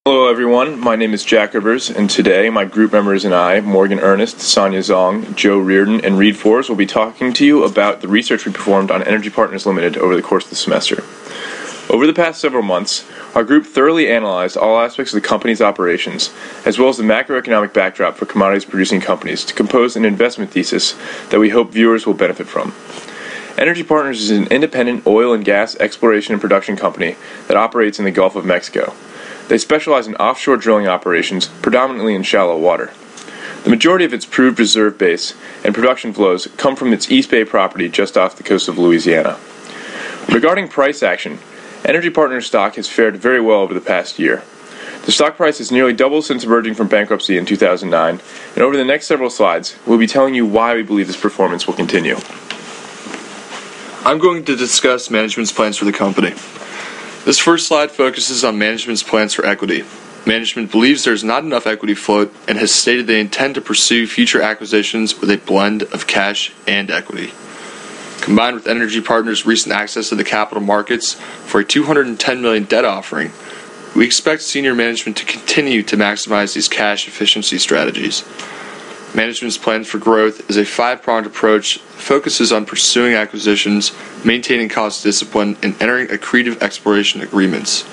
Hello everyone, my name is Jack Rivers, and today my group members and I, Morgan Ernest, Sonia Zong, Joe Reardon, and Reed Forrest, will be talking to you about the research we performed on Energy Partners Limited over the course of the semester. Over the past several months, our group thoroughly analyzed all aspects of the company's operations, as well as the macroeconomic backdrop for commodities-producing companies to compose an investment thesis that we hope viewers will benefit from. Energy Partners is an independent oil and gas exploration and production company that operates in the Gulf of Mexico. They specialize in offshore drilling operations, predominantly in shallow water. The majority of its proved reserve base and production flows come from its East Bay property just off the coast of Louisiana. Regarding price action, Energy Partners stock has fared very well over the past year. The stock price has nearly doubled since emerging from bankruptcy in 2009, and over the next several slides, we'll be telling you why we believe this performance will continue. I'm going to discuss management's plans for the company. This first slide focuses on management's plans for equity. Management believes there is not enough equity float and has stated they intend to pursue future acquisitions with a blend of cash and equity. Combined with Energy Partners' recent access to the capital markets for a $210 million debt offering, we expect senior management to continue to maximize these cash efficiency strategies. Management's plan for growth is a five-pronged approach that focuses on pursuing acquisitions, maintaining cost discipline, and entering accretive exploration agreements.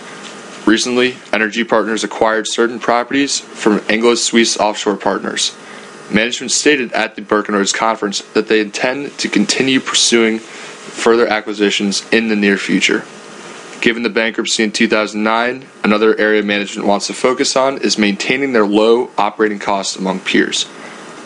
Recently, Energy Partners acquired certain properties from Anglo-Swiss offshore partners. Management stated at the Birkenauds conference that they intend to continue pursuing further acquisitions in the near future. Given the bankruptcy in 2009, another area management wants to focus on is maintaining their low operating costs among peers.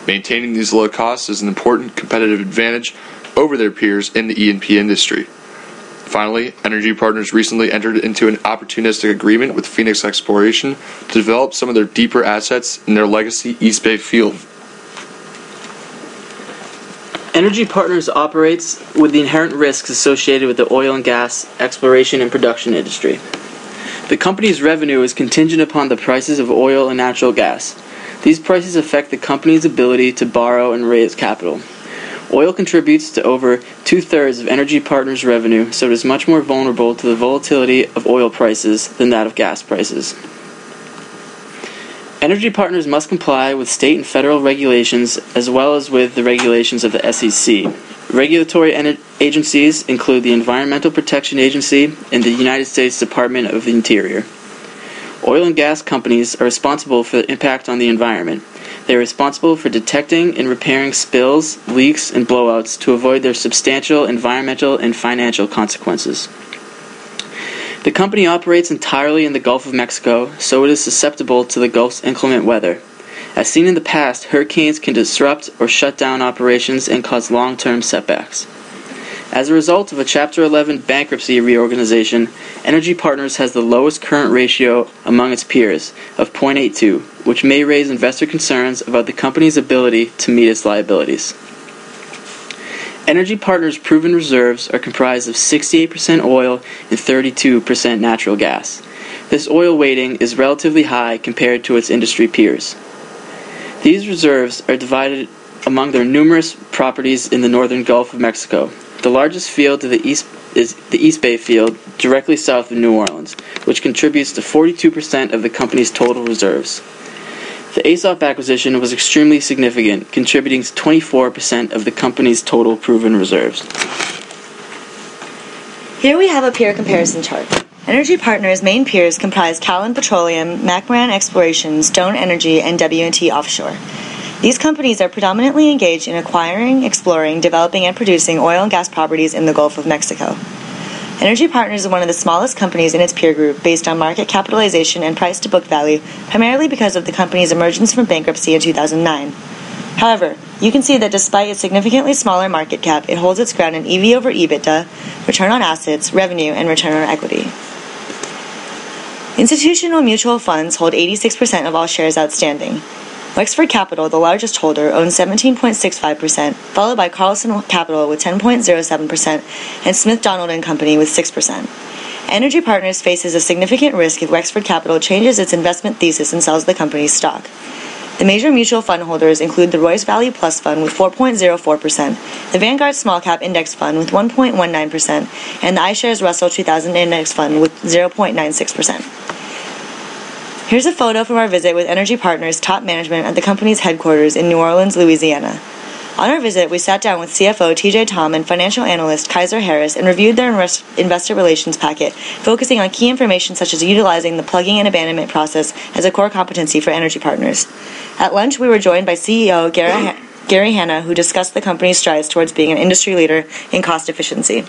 Maintaining these low costs is an important competitive advantage over their peers in the E&P industry. Finally, Energy Partners recently entered into an opportunistic agreement with Phoenix Exploration to develop some of their deeper assets in their legacy East Bay field. Energy Partners operates with the inherent risks associated with the oil and gas exploration and production industry. The company's revenue is contingent upon the prices of oil and natural gas. These prices affect the company's ability to borrow and raise capital. Oil contributes to over two-thirds of Energy Partners' revenue, so it is much more vulnerable to the volatility of oil prices than that of gas prices. Energy Partners must comply with state and federal regulations as well as with the regulations of the SEC. Regulatory agencies include the Environmental Protection Agency and the United States Department of the Interior. Oil and gas companies are responsible for the impact on the environment. They are responsible for detecting and repairing spills, leaks, and blowouts to avoid their substantial environmental and financial consequences. The company operates entirely in the Gulf of Mexico, so it is susceptible to the Gulf's inclement weather. As seen in the past, hurricanes can disrupt or shut down operations and cause long-term setbacks. As a result of a Chapter 11 bankruptcy reorganization, Energy Partners has the lowest current ratio among its peers of 0.82, which may raise investor concerns about the company's ability to meet its liabilities. Energy Partners' proven reserves are comprised of 68% oil and 32% natural gas. This oil weighting is relatively high compared to its industry peers. These reserves are divided among their numerous properties in the northern Gulf of Mexico. The largest field to the east is the East Bay field, directly south of New Orleans, which contributes to 42% of the company's total reserves. The ASOP acquisition was extremely significant, contributing to 24% of the company's total proven reserves. Here we have a peer comparison chart. Energy Partners' main peers comprise Callon Petroleum, McMoran Exploration, Stone Energy, and W&T Offshore. These companies are predominantly engaged in acquiring, exploring, developing, and producing oil and gas properties in the Gulf of Mexico. Energy Partners is one of the smallest companies in its peer group based on market capitalization and price-to-book value, primarily because of the company's emergence from bankruptcy in 2009. However, you can see that despite its significantly smaller market cap, it holds its ground in EV over EBITDA, return on assets, revenue, and return on equity. Institutional mutual funds hold 86% of all shares outstanding. Wexford Capital, the largest holder, owns 17.65%, followed by Carlson Capital with 10.07% and Smith Donald & Company with 6%. Energy Partners faces a significant risk if Wexford Capital changes its investment thesis and sells the company's stock. The major mutual fund holders include the Royce Value Plus Fund with 4.04%, the Vanguard Small Cap Index Fund with 1.19%, and the iShares Russell 2000 Index Fund with 0.96%. Here's a photo from our visit with Energy Partners top management at the company's headquarters in New Orleans, Louisiana. On our visit, we sat down with CFO TJ Tom and financial analyst Kaiser Harris and reviewed their investor relations packet, focusing on key information such as utilizing the plugging and abandonment process as a core competency for Energy Partners. At lunch, we were joined by CEO Gary Hanna, who discussed the company's strides towards being an industry leader in cost efficiency.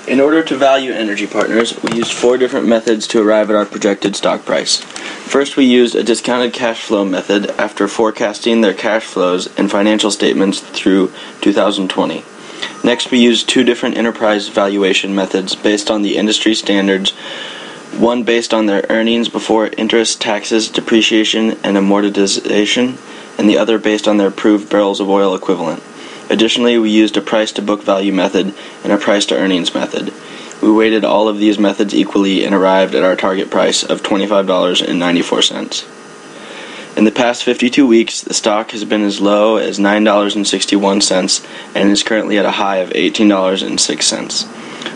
In order to value Energy Partners, we used 4 different methods to arrive at our projected stock price. First, we used a discounted cash flow method after forecasting their cash flows and financial statements through 2020. Next, we used 2 different enterprise valuation methods based on the industry standards, one based on their earnings before interest, taxes, depreciation, and amortization, and the other based on their approved barrels of oil equivalent. Additionally, we used a price-to-book value method and a price-to-earnings method. We weighted all of these methods equally and arrived at our target price of $25.94. In the past 52 weeks, the stock has been as low as $9.61 and is currently at a high of $18.06.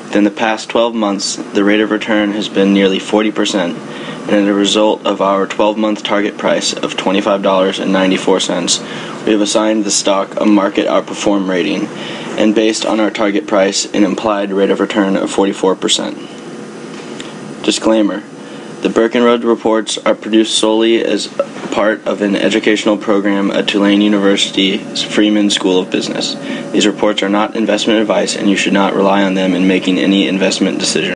Within the past 12 months, the rate of return has been nearly 40%, and as a result of our 12-month target price of $25.94, we have assigned the stock a market outperform rating, and based on our target price, an implied rate of return of 44%. Disclaimer: the Birkenroad reports are produced solely as part of an educational program at Tulane University's Freeman School of Business. These reports are not investment advice, and you should not rely on them in making any investment decision.